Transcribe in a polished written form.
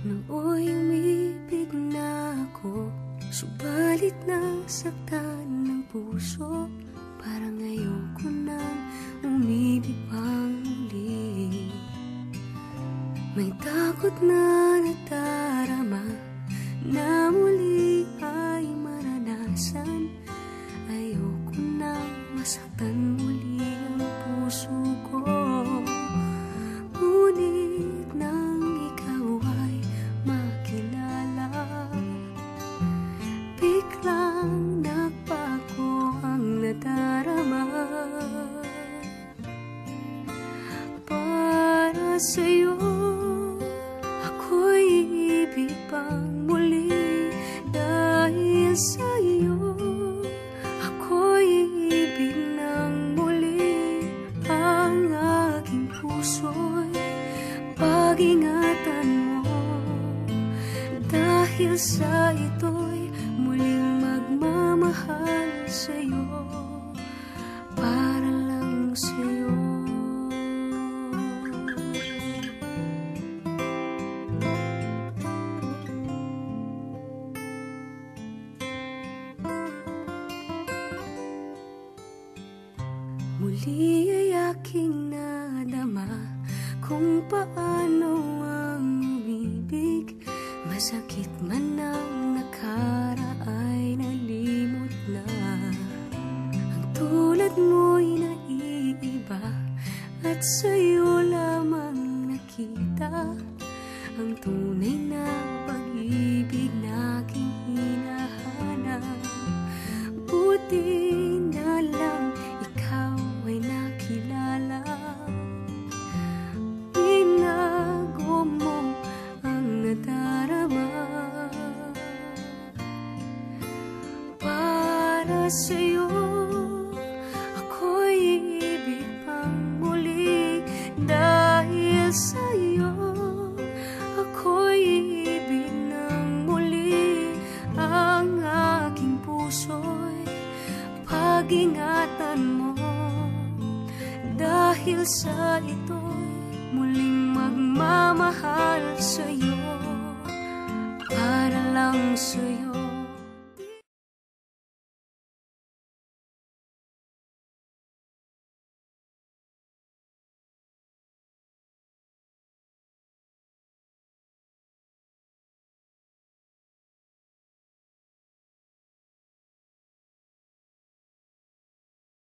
Nooy umibig na ako, subalit nasaktan ng puso. Parang ayoko nang umibig pang muli. May takot na nadarama na muli ay maranasan. Ayoko nang masaktan muli ang puso ko. Ngunit nang ikaw ay makilala, biglang nagbago ang nadarama. Para sa'yo ako'y ibig pang muli. Dahil sa'yo ako'y ibig ng muli. Ang aking puso'y pag-ingatan mo. Dahil sa ito'y muling magmamahal sa'yo, para lang sa'yo. Muli ay aking nadama kung paano ang umibig. Masakit man ang nakaraay, nalimot na. Ang tulad mo'y naiiba at sa'yo lamang nakita ang tunay na pag-ibig na aking hinahanap. Buti na lang ikaw ay nakilala. Binago mo ang nadarama. Para sa'yo ako'y ibig pang muli. Dahil sa'yo ako'y ibig ng muli. Ang aking puso'y pag-ingatan mo. Dahil sa ito'y muling magmamahal sa'yo, para lang sa'yo.